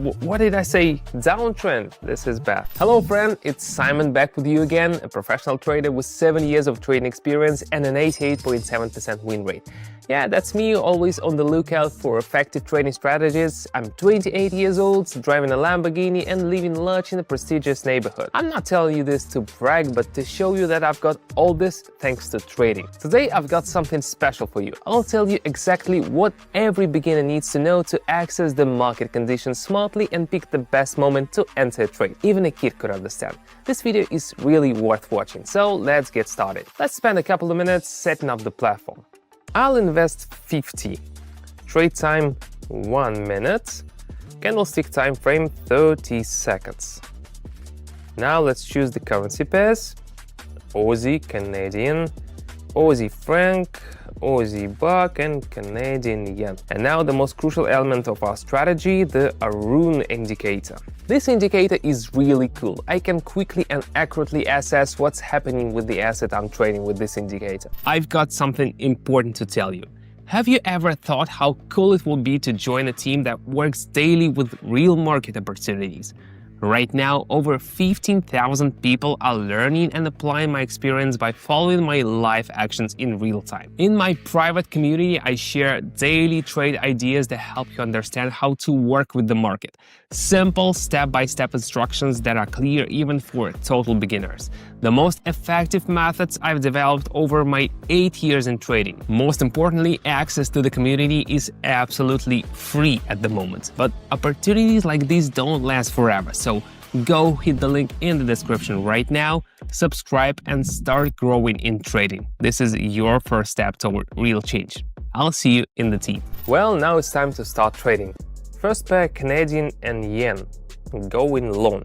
What did I say? Downtrend. This is bad. Hello friend, it's Simon back with you again, a professional trader with 7 years of trading experience and an 88.7% win rate. Yeah, that's me, always on the lookout for effective trading strategies. I'm 28 years old, driving a Lamborghini and living large in a prestigious neighborhood. I'm not telling you this to brag, but to show you that I've got all this thanks to trading. Today I've got something special for you. I'll tell you exactly what every beginner needs to know to access the market conditions smartly and pick the best moment to enter a trade. Even a kid could understand. This video is really worth watching, so let's get started. Let's spend a couple of minutes setting up the platform. I'll invest 50. Trade time 1 minute. Candlestick time frame 30 seconds. Now let's choose the currency pairs. Aussie, Canadian, Aussie franc, Aussie buck and Canadian yen. And now the most crucial element of our strategy, the Arun indicator. This indicator is really cool. I can quickly and accurately assess what's happening with the asset I'm trading with this indicator. I've got something important to tell you. Have you ever thought how cool it would be to join a team that works daily with real market opportunities? Right now, over 15,000 people are learning and applying my experience by following my live actions in real time. In my private community, I share daily trade ideas that help you understand how to work with the market. Simple step-by-step instructions that are clear even for total beginners. The most effective methods I've developed over my 8 years in trading. Most importantly, access to the community is absolutely free at the moment. But opportunities like these don't last forever, so go hit the link in the description right now, subscribe and start growing in trading. This is your first step toward real change. I'll see you in the team. Well, now it's time to start trading. First pair Canadian and yen, going long.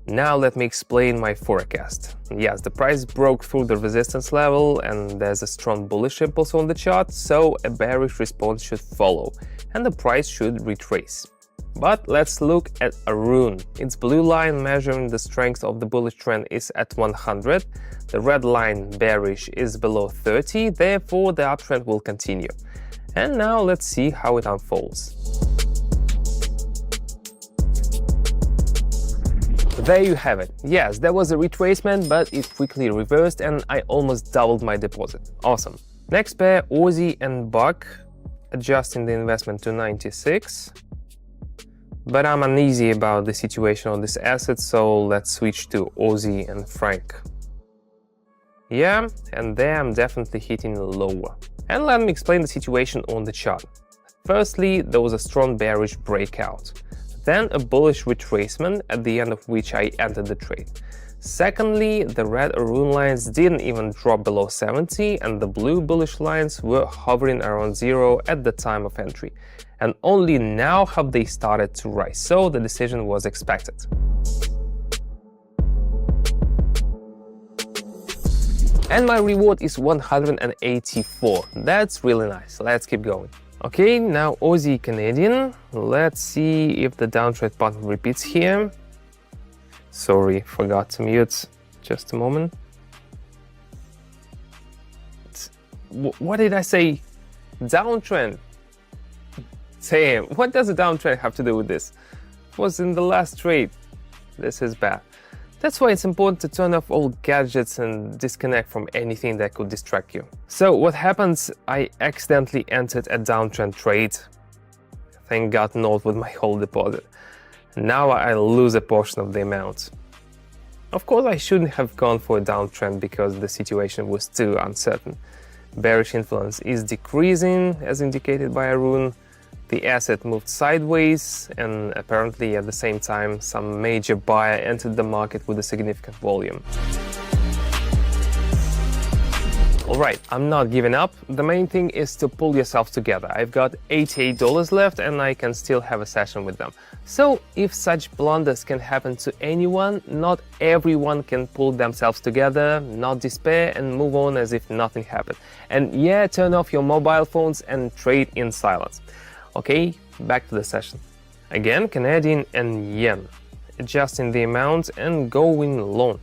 Now let me explain my forecast. Yes, the price broke through the resistance level and there's a strong bullish impulse on the chart, so a bearish response should follow and the price should retrace. But let's look at Arun. Its blue line measuring the strength of the bullish trend is at 100. The red line, bearish, is below 30, therefore the uptrend will continue. And now let's see how it unfolds. There you have it. Yes, there was a retracement, but it quickly reversed and I almost doubled my deposit. Awesome. Next pair, Aussie and buck, adjusting the investment to 96. But I'm uneasy about the situation on this asset, so let's switch to Aussie and franc. Yeah, and there I'm definitely hitting lower. And let me explain the situation on the chart. Firstly, there was a strong bearish breakout. Then a bullish retracement, at the end of which I entered the trade. Secondly, the red Arun lines didn't even drop below 70 and the blue bullish lines were hovering around 0 at the time of entry. And only now have they started to rise, so the decision was expected. And my reward is 184. That's really nice. Let's keep going. Okay, now Aussie Canadian. Let's see if the downtrend pattern repeats here. Sorry, forgot to mute. Just a moment. What did I say? Downtrend. Damn, what does a downtrend have to do with this? It was in the last trade. This is bad. That's why it's important to turn off all gadgets and disconnect from anything that could distract you. So what happens? I accidentally entered a downtrend trade. Thank God not with my whole deposit. Now I lose a portion of the amount. Of course, I shouldn't have gone for a downtrend because the situation was too uncertain. Bearish influence is decreasing as indicated by Arun. The asset moved sideways and apparently at the same time some major buyer entered the market with a significant volume. Alright, I'm not giving up. The main thing is to pull yourself together. I've got $88 left and I can still have a session with them. So if such blunders can happen to anyone, not everyone can pull themselves together, not despair and move on as if nothing happened. And yeah, turn off your mobile phones and trade in silence. Okay, back to the session. Again, Canadian and yen. Adjusting the amount and going long.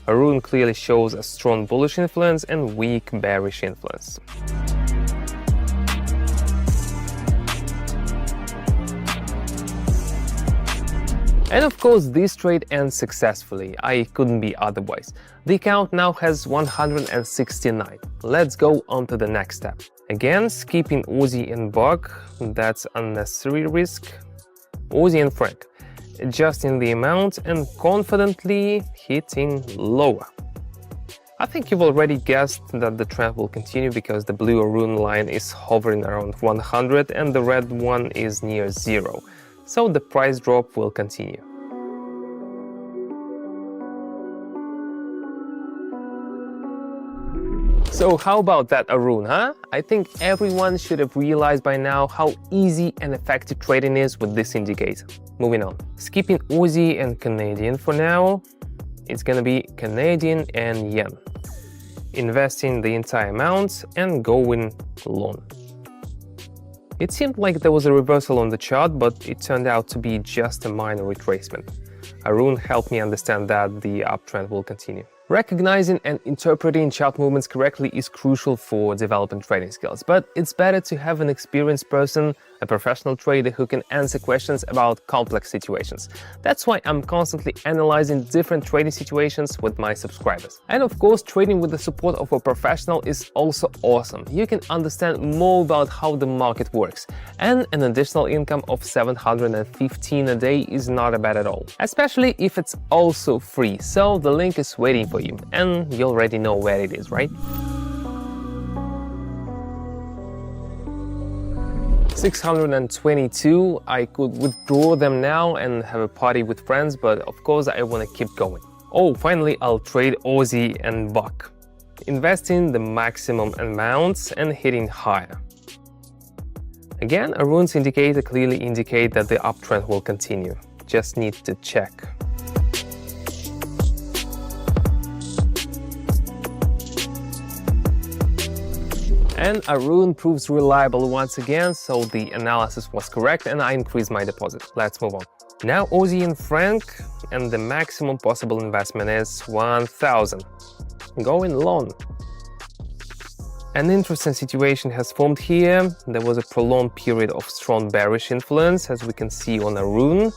Arun clearly shows a strong bullish influence and weak bearish influence. And of course, this trade ends successfully. I couldn't be otherwise. The account now has 169. Let's go on to the next step. Again, skipping Aussie and Buck, that's unnecessary risk. Aussie and Franc, adjusting the amount and confidently hitting lower. I think you've already guessed that the trend will continue because the blue Arun line is hovering around 100 and the red one is near 0. So the price drop will continue. So how about that Arun, huh? I think everyone should have realized by now how easy and effective trading is with this indicator. Moving on. Skipping Aussie and Canadian for now. It's gonna be Canadian and yen. Investing the entire amount and going long. It seemed like there was a reversal on the chart, but it turned out to be just a minor retracement. Arun helped me understand that the uptrend will continue. Recognizing and interpreting chart movements correctly is crucial for developing trading skills, but it's better to have an experienced person, a professional trader who can answer questions about complex situations. That's why I'm constantly analyzing different trading situations with my subscribers. And of course, trading with the support of a professional is also awesome. You can understand more about how the market works, and an additional income of 715 a day is not bad at all, especially if it's also free. So the link is waiting for you, and you already know where it is, right? 622, I could withdraw them now and have a party with friends, but of course I want to keep going. Oh, finally I'll trade Aussie and Buck. Investing the maximum amounts and hitting higher. Again, Arun's indicator clearly indicate that the uptrend will continue. Just need to check. And Arun proves reliable once again, so the analysis was correct and I increased my deposit. Let's move on. Now Aussie and Franc, and the maximum possible investment is 1,000. Going long. An interesting situation has formed here. There was a prolonged period of strong bearish influence, as we can see on Arun.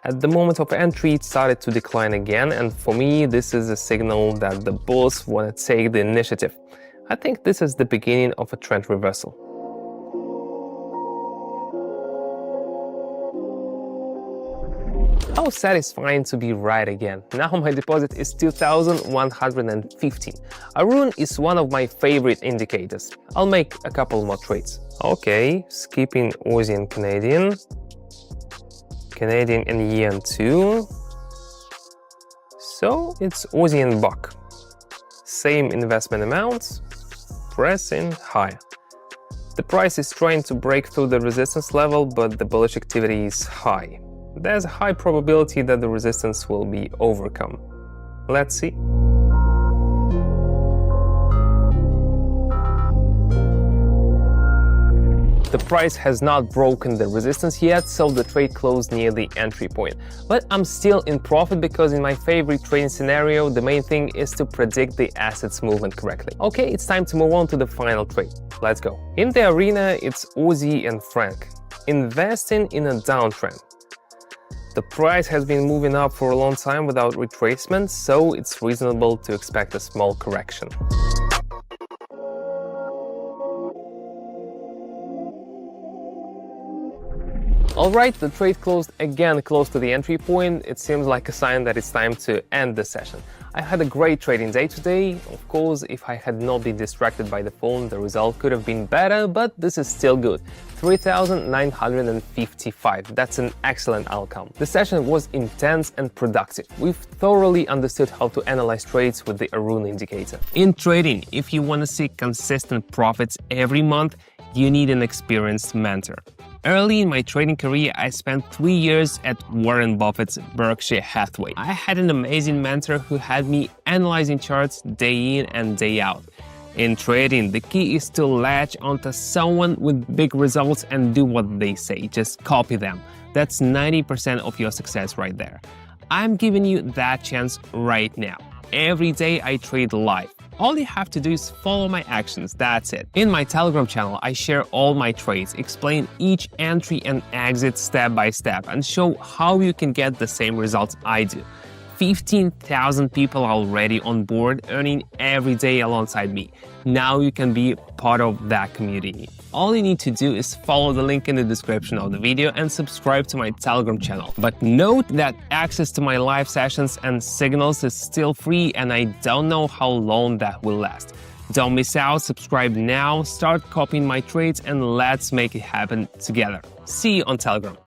At the moment of entry, it started to decline again, and for me, this is a signal that the bulls want to take the initiative. I think this is the beginning of a trend reversal. How satisfying to be right again. Now my deposit is 2,115. Arun is one of my favorite indicators. I'll make a couple more trades. Okay, skipping Aussie and Canadian. Canadian and yen too. So it's Aussie and Buck. Same investment amounts. Pressing higher. The price is trying to break through the resistance level, but the bullish activity is high. There's a high probability that the resistance will be overcome. Let's see. The price has not broken the resistance yet, so the trade closed near the entry point. But I'm still in profit because in my favorite trading scenario, the main thing is to predict the asset's movement correctly. Okay, it's time to move on to the final trade. Let's go. In the arena, it's Aussie and Franc. Investing in a downtrend. The price has been moving up for a long time without retracement, so it's reasonable to expect a small correction. Alright, the trade closed again close to the entry point. It seems like a sign that it's time to end the session. I had a great trading day today. Of course, if I had not been distracted by the phone, the result could have been better, but this is still good. 3,955. That's an excellent outcome. The session was intense and productive. We've thoroughly understood how to analyze trades with the Arun indicator. In trading, if you want to see consistent profits every month, you need an experienced mentor. Early in my trading career, I spent 3 years at Warren Buffett's Berkshire Hathaway. I had an amazing mentor who had me analyzing charts day in and day out. In trading, the key is to latch onto someone with big results and do what they say. Just copy them. That's 90% of your success right there. I'm giving you that chance right now. Every day I trade live. All you have to do is follow my actions, that's it. In my Telegram channel, I share all my trades, explain each entry and exit step by step, and show how you can get the same results I do. 15,000 people are already on board, earning every day alongside me. Now you can be part of that community. All you need to do is follow the link in the description of the video and subscribe to my Telegram channel. But note that access to my live sessions and signals is still free, and I don't know how long that will last. Don't miss out, subscribe now, start copying my trades, and let's make it happen together. See you on Telegram.